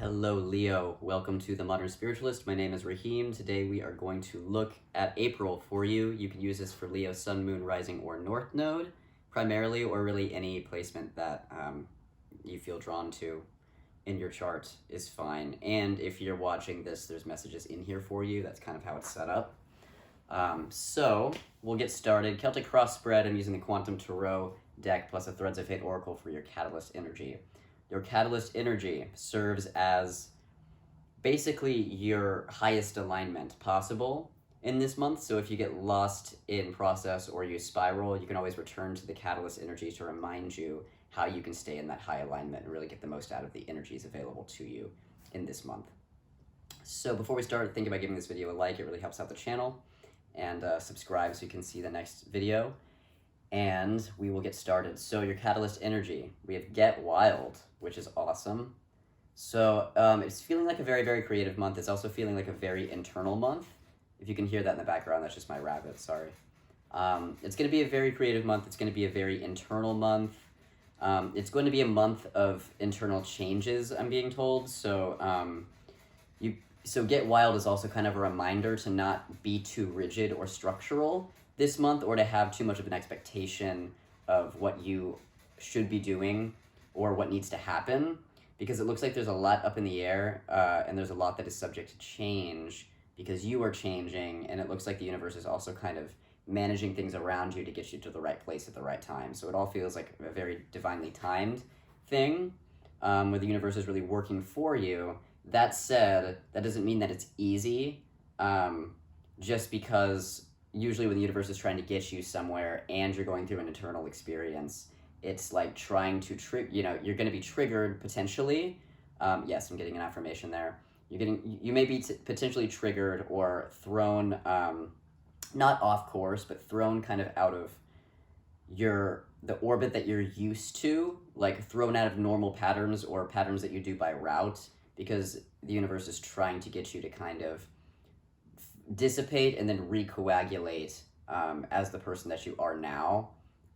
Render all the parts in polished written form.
Hello, Leo. Welcome to The Modern Spiritualist. My name is Raheem. Today we are going to look at April for you. You can use this for Leo, Sun, Moon, Rising, or North Node, primarily, or really any placement that you feel drawn to in your chart is fine. And if you're watching this, there's messages in here for you. That's kind of how it's set up. So we'll get started. Celtic Cross Spread, I'm using the Quantum Tarot deck plus a Threads of Fate Oracle for your Catalyst energy. Your Catalyst energy serves as basically your highest alignment possible in this month. So if you get lost in process or you spiral, you can always return to the Catalyst energy to remind you how you can stay in that high alignment and really get the most out of the energies available to you in this month. So before we start, think about giving this video a like. It really helps out the channel. And subscribe so you can see the next video. And we will get started. So your Catalyst energy, we have Get Wild, which is awesome. So it's feeling like a very, very creative month. It's also feeling like a very internal month. If you can hear that in the background, that's just my rabbit, sorry. It's going to be a very creative month. It's going to be a very internal month. It's going to be a month of internal changes, I'm being told. So Get Wild is also kind of a reminder to not be too rigid or structural this month, or to have too much of an expectation of what you should be doing or what needs to happen, because it looks like there's a lot up in the air and there's a lot that is subject to change because you are changing, and it looks like the universe is also kind of managing things around you to get you to the right place at the right time. So it all feels like a very divinely timed thing where the universe is really working for you. That said, that doesn't mean that it's easy, just because usually when the universe is trying to get you somewhere and you're going through an internal experience, it's like trying to you're going to be triggered potentially. Yes, I'm getting an affirmation there. You may be potentially triggered or thrown, not off course, but thrown kind of out of the orbit that you're used to, like thrown out of normal patterns or patterns that you do by route, because the universe is trying to get you to kind of dissipate and then recoagulate as the person that you are now,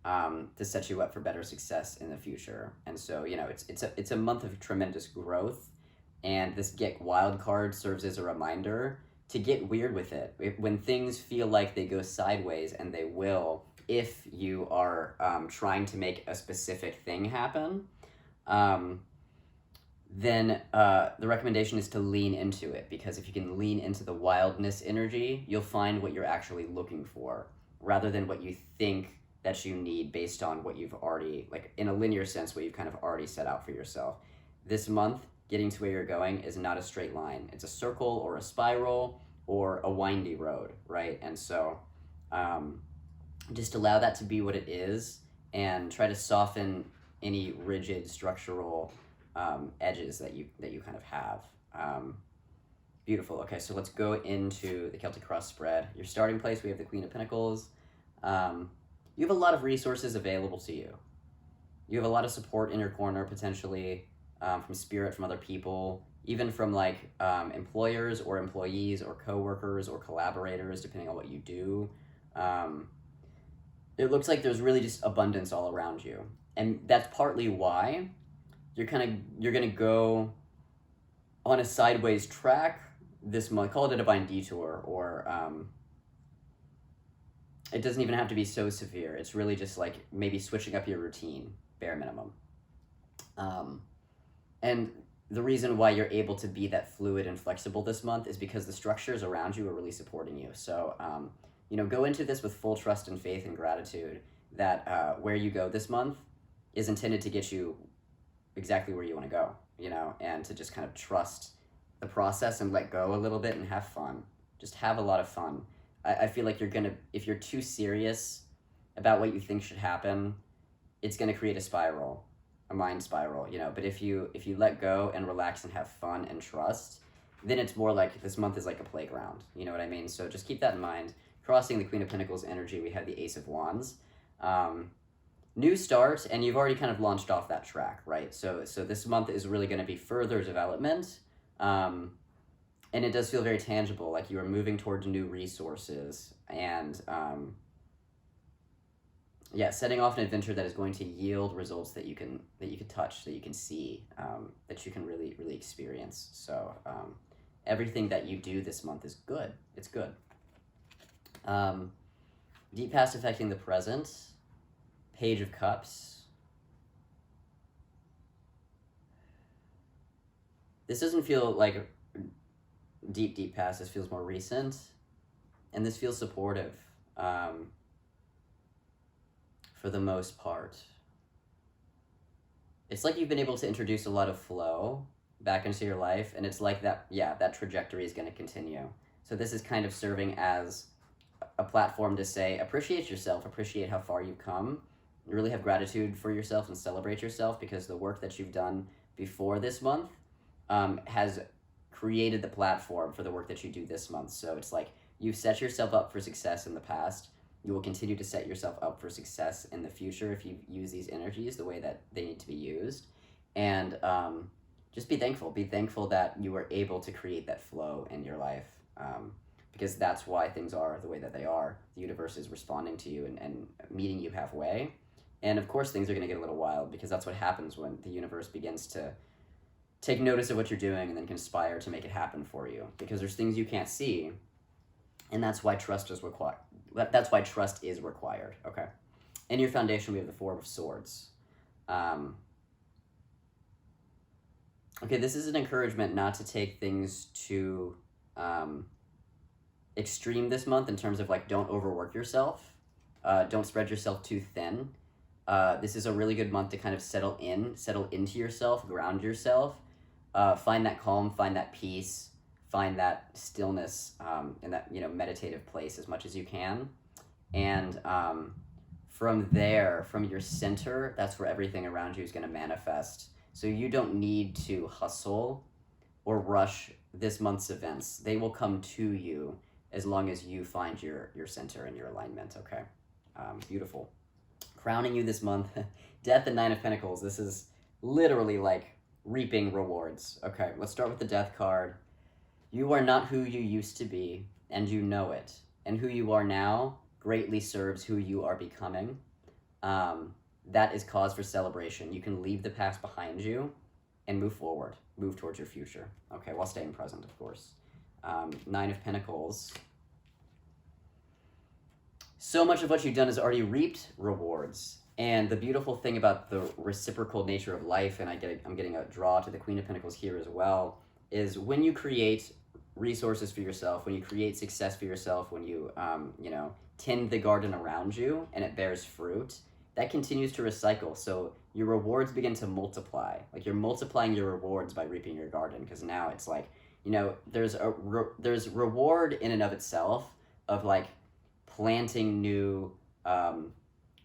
to set you up for better success in the future. And so, it's a month of tremendous growth, and this Get Wild card serves as a reminder to get weird with it. When things feel like they go sideways, and they will if you are trying to make a specific thing happen, then the recommendation is to lean into it, because if you can lean into the wildness energy, you'll find what you're actually looking for, rather than what you think that you need based on what you've already, like in a linear sense, what you've kind of already set out for yourself. This month, getting to where you're going is not a straight line. It's a circle or a spiral or a windy road, right? And so just allow that to be what it is, and try to soften any rigid structural edges that you kind of have. Beautiful. Okay, so let's go into the Celtic Cross Spread. Your starting place, we have the Queen of Pentacles. You have a lot of resources available to you. You have a lot of support in your corner, potentially, from spirit, from other people, even from like employers or employees or coworkers or collaborators, depending on what you do. It looks like there's really just abundance all around you. And that's partly why you're gonna go on a sideways track this month. Call it a divine detour, or it doesn't even have to be so severe. It's really just like maybe switching up your routine, bare minimum. And the reason why you're able to be that fluid and flexible this month is because the structures around you are really supporting you. So go into this with full trust and faith and gratitude that where you go this month is intended to get you exactly where you want to go, and to just kind of trust the process and let go a little bit and have fun. Just have a lot of fun. I feel like if you're too serious about what you think should happen, it's gonna create a mind spiral, But if you let go and relax and have fun and trust, then it's more like this month is like a playground. You know what I mean? So just keep that in mind. Crossing the Queen of Pentacles energy, we have the Ace of Wands. New start, and you've already kind of launched off that track, right? So this month is really going to be further development, and it does feel very tangible, like you are moving towards new resources, and yeah, setting off an adventure that is going to yield results that you can touch, that you can see, that you can really experience. So everything that you do this month is good. It's good. Deep past affecting the present. Page of Cups. This doesn't feel like deep past. This feels more recent, and this feels supportive. For the most part. It's like you've been able to introduce a lot of flow back into your life, and it's like that, yeah, that trajectory is going to continue. So this is kind of serving as a platform to say, appreciate yourself, appreciate how far you've come, really have gratitude for yourself and celebrate yourself, because the work that you've done before this month has created the platform for the work that you do this month. So it's like you've set yourself up for success in the past. You will continue to set yourself up for success in the future if you use these energies the way that they need to be used. And just be thankful. Be thankful that you were able to create that flow in your life, because that's why things are the way that they are. The universe is responding to you and meeting you halfway. And of course, things are going to get a little wild, because that's what happens when the universe begins to take notice of what you're doing and then conspire to make it happen for you. Because there's things you can't see, and that's why trust is required. That's why trust is required, okay? In your foundation, we have the Four of Swords. Okay, this is an encouragement not to take things too extreme this month, in terms of like, don't overwork yourself. Don't spread yourself too thin. This is a really good month to kind of settle into yourself, ground yourself, find that calm, find that peace, find that stillness in that, meditative place as much as you can. And from there, from your center, that's where everything around you is going to manifest. So you don't need to hustle or rush this month's events. They will come to you as long as you find your center and your alignment, okay? Beautiful. Crowning you this month, Death and Nine of Pentacles. This is literally like reaping rewards. Okay, let's start with the Death card. You are not who you used to be, and you know it. And who you are now greatly serves who you are becoming. That is cause for celebration. You can leave the past behind you and move forward, move towards your future. Okay, while staying present, of course. Nine of Pentacles. So much of what you've done has already reaped rewards. And the beautiful thing about the reciprocal nature of life, and I'm getting a draw to the Queen of Pentacles here as well, is when you create resources for yourself, when you create success for yourself, when you, tend the garden around you and it bears fruit, that continues to recycle. So your rewards begin to multiply. Like, you're multiplying your rewards by reaping your garden, because now it's like, there's reward in and of itself of like planting new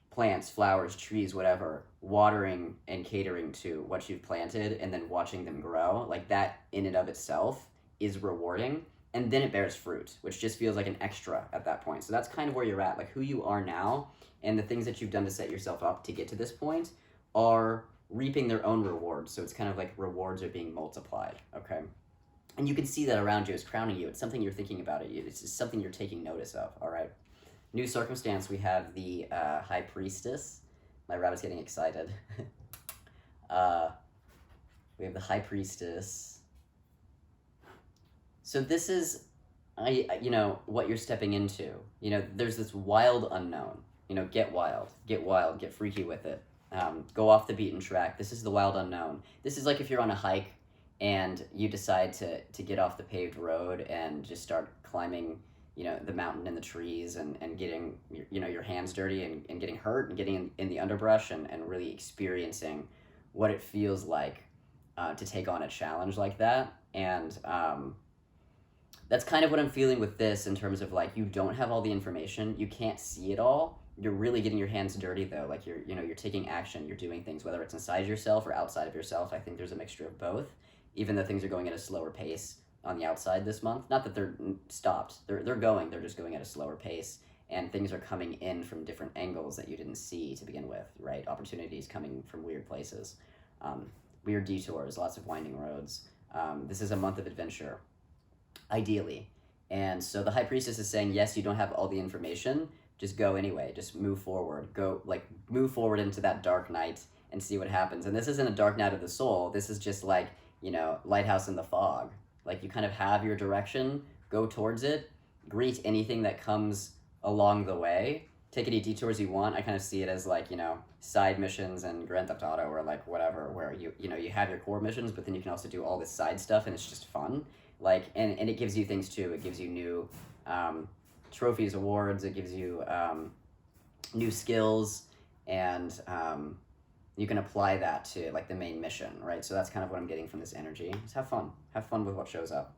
plants, flowers, trees, whatever, watering and catering to what you've planted and then watching them grow. Like, that in and of itself is rewarding. And then it bears fruit, which just feels like an extra at that point. So that's kind of where you're at. Like, who you are now and the things that you've done to set yourself up to get to this point are reaping their own rewards. So it's kind of like rewards are being multiplied, okay? And you can see that around you is crowning you. It's something you're thinking about. It's just something you're taking notice of, all right? New circumstance, we have the High Priestess. My rabbit's getting excited. We have the High Priestess. So this is, what you're stepping into. There's this wild unknown. Get wild, get freaky with it. Go off the beaten track. This is the wild unknown. This is like if you're on a hike and you decide to get off the paved road and just start climbing, the mountain and the trees and getting, your hands dirty and getting hurt and getting in the underbrush and really experiencing what it feels like to take on a challenge like that. And that's kind of what I'm feeling with this, in terms of like, you don't have all the information, you can't see it all. You're really getting your hands dirty though. Like, you're taking action, you're doing things, whether it's inside yourself or outside of yourself. I think there's a mixture of both, even though things are going at a slower pace on the outside this month. Not that they're stopped, they're just going at a slower pace, and things are coming in from different angles that you didn't see to begin with, right? Opportunities coming from weird places, weird detours, lots of winding roads. This is a month of adventure, ideally. And so the High Priestess is saying, yes, you don't have all the information, just go anyway. Just move forward. Move forward into that dark night and see what happens. And this isn't a dark night of the soul. This is just like, lighthouse in the fog. Like, you kind of have your direction, go towards it, greet anything that comes along the way, take any detours you want. I kind of see it as like, side missions and Grand Theft Auto or like whatever, where you have your core missions, but then you can also do all this side stuff and it's just fun. Like, and it gives you things too. It gives you new trophies, awards. It gives you new skills, and you can apply that to like the main mission, right? So that's kind of what I'm getting from this energy. Just have fun with what shows up.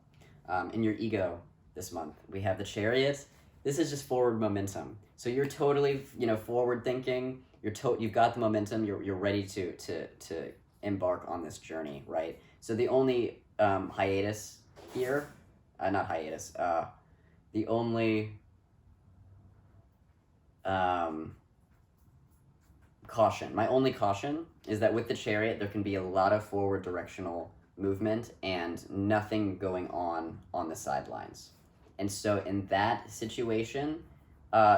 In your ego this month, we have the Chariot. This is just forward momentum. So you're totally, forward thinking. You've got the momentum. You're ready to embark on this journey, right? So the only hiatus here, not hiatus. The only caution. My only caution is that with the Chariot, there can be a lot of forward directional movement and nothing going on the sidelines. And so in that situation,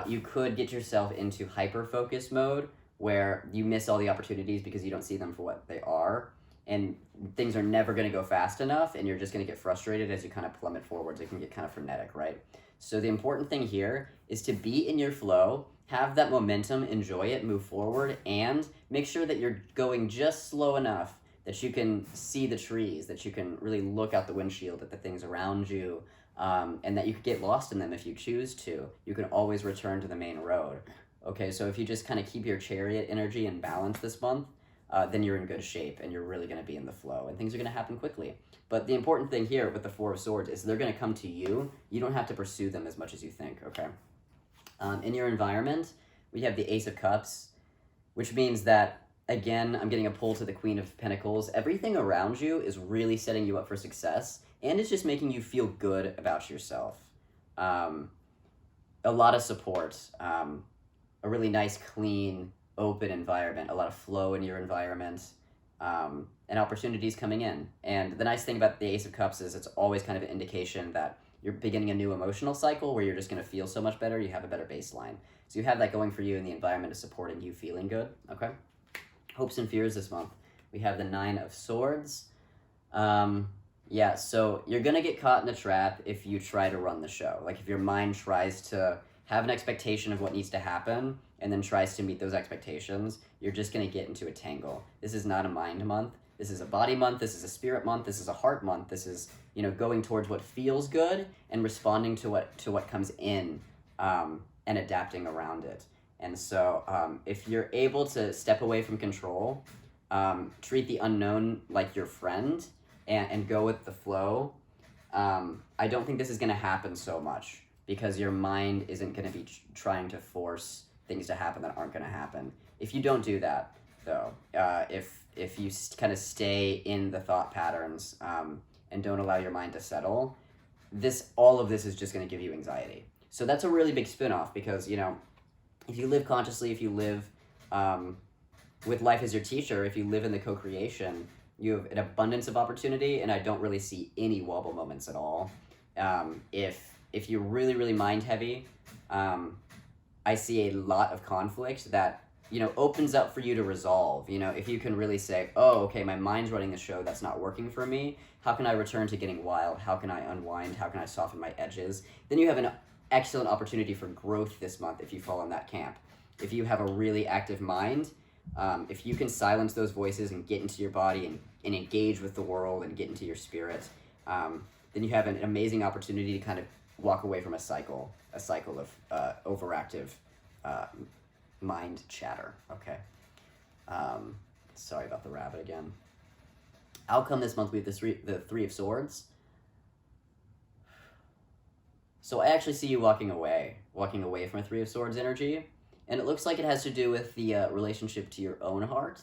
you could get yourself into hyper-focus mode where you miss all the opportunities because you don't see them for what they are. And things are never going to go fast enough, and you're just going to get frustrated as you kind of plummet forwards. It can get kind of frenetic, right? So the important thing here is to be in your flow, have that momentum, enjoy it, move forward, and make sure that you're going just slow enough that you can see the trees, that you can really look out the windshield at the things around you, and that you could get lost in them if you choose to. You can always return to the main road. Okay, so if you just kind of keep your Chariot energy in balance this month, then you're in good shape and you're really going to be in the flow and things are going to happen quickly. But the important thing here with the Four of Swords is they're going to come to you. You don't have to pursue them as much as you think, okay? In your environment, we have the Ace of Cups, which means that, again, I'm getting a pull to the Queen of Pentacles. Everything around you is really setting you up for success, and it's just making you feel good about yourself. A lot of support, a really nice, clean, open environment, a lot of flow in your environment, and opportunities coming in. And the nice thing about the Ace of Cups is it's always kind of an indication that you're beginning a new emotional cycle where you're just going to feel so much better, you have a better baseline. So you have that going for you, and the environment is supporting you feeling good, okay? Hopes and fears this month. We have the Nine of Swords. Yeah, so you're going to get caught in a trap if you try to run the show. Like, if your mind tries to have an expectation of what needs to happen and then tries to meet those expectations, you're just going to get into a tangle. This is not a mind month. This is a body month. This is a spirit month. This is a heart month. This is, going towards what feels good and responding to what comes in, and adapting around it. And so if you're able to step away from control, treat the unknown like your friend, and go with the flow, I don't think this is going to happen so much because your mind isn't going to be trying to force things to happen that aren't going to happen. If you don't do that, though, if you kind of stay in the thought patterns and don't allow your mind to settle, all of this is just going to give you anxiety. So that's a really big spin-off because, if you live consciously, if you live with life as your teacher, if you live in the co-creation, you have an abundance of opportunity, and I don't really see any wobble moments at all. If you're really, really mind heavy, I see a lot of conflict that, opens up for you to resolve. If you can really say, oh, okay, my mind's running the show, that's not working for me. How can I return to getting wild? How can I unwind? How can I soften my edges? Then you have an excellent opportunity for growth this month if you fall in that camp. If you have a really active mind, if you can silence those voices and get into your body and engage with the world and get into your spirit, then you have an amazing opportunity to kind of walk away from a cycle of overactive mind chatter. Okay. Sorry about the rabbit again. Outcome this month, we have the Three of Swords. So I actually see you walking away from a Three of Swords energy. And it looks like it has to do with the relationship to your own heart,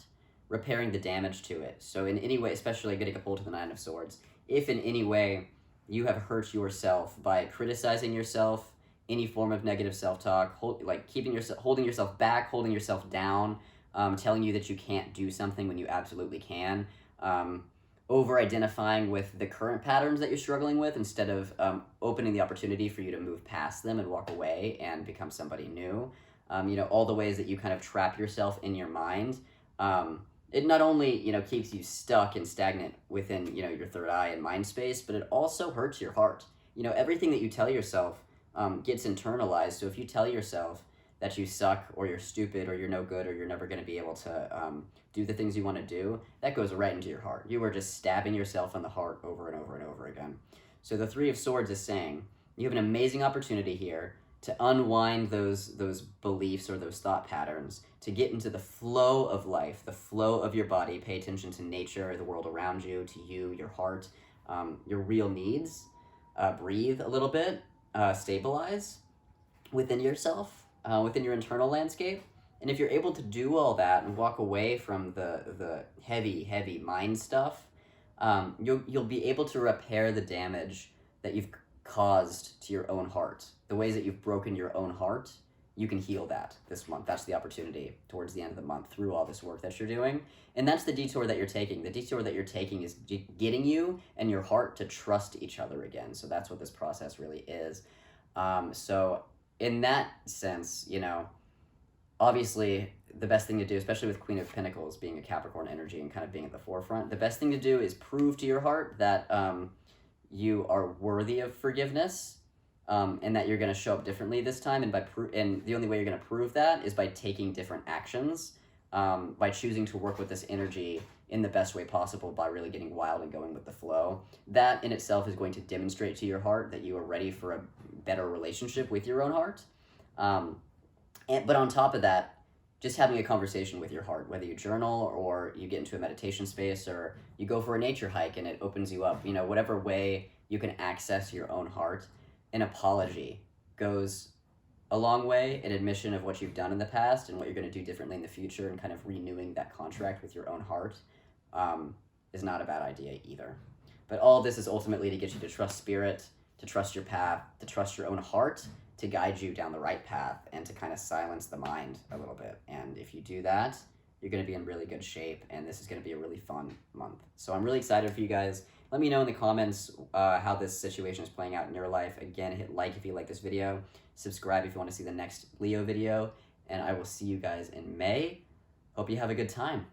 repairing the damage to it. So in any way, especially getting a pull to the Nine of Swords, if in any way you have hurt yourself by criticizing yourself, any form of negative self-talk, holding yourself back, holding yourself down, telling you that you can't do something when you absolutely can, over identifying with the current patterns that you're struggling with instead of opening the opportunity for you to move past them and walk away and become somebody new. All the ways that you kind of trap yourself in your mind. It not only, keeps you stuck and stagnant within, your third eye and mind space, but it also hurts your heart. Everything that you tell yourself gets internalized. So if you tell yourself that you suck or you're stupid or you're no good or you're never going to be able to do the things you want to do, that goes right into your heart. You are just stabbing yourself in the heart over and over and over again. So the Three of Swords is saying you have an amazing opportunity here to unwind those beliefs or those thought patterns, to get into the flow of life, the flow of your body. Pay attention to nature, the world around you, to you, your heart, your real needs. Breathe a little bit, stabilize within yourself, within your internal landscape. And if you're able to do all that and walk away from the heavy mind stuff, you'll be able to repair the damage that you've caused to your own heart. The ways that you've broken your own heart, you can heal that this month. That's the opportunity towards the end of the month through all this work that you're doing. And that's the detour that you're taking. The detour that you're taking is getting you and your heart to trust each other again. So that's what this process really is. So in that sense, obviously the best thing to do, especially with Queen of Pentacles being a Capricorn energy and kind of being at the forefront, the best thing to do is prove to your heart that you are worthy of forgiveness, and that you're going to show up differently this time. And the only way you're going to prove that is by taking different actions, by choosing to work with this energy in the best way possible, by really getting wild and going with the flow. That in itself is going to demonstrate to your heart that you are ready for a better relationship with your own heart. But on top of that, just having a conversation with your heart, whether you journal or you get into a meditation space or you go for a nature hike and it opens you up, whatever way you can access your own heart, an apology goes a long way, an admission of what you've done in the past and what you're going to do differently in the future, and kind of renewing that contract with your own heart is not a bad idea either. But all of this is ultimately to get you to trust spirit, to trust your path, to trust your own heart, to guide you down the right path, and to kind of silence the mind a little bit. And if you do that, you're going to be in really good shape, and this is going to be a really fun month. So I'm really excited for you guys. Let me know in the comments how this situation is playing out in your life. Again, hit like if you like this video, subscribe if you want to see the next Leo video, and I will see you guys in May. Hope you have a good time.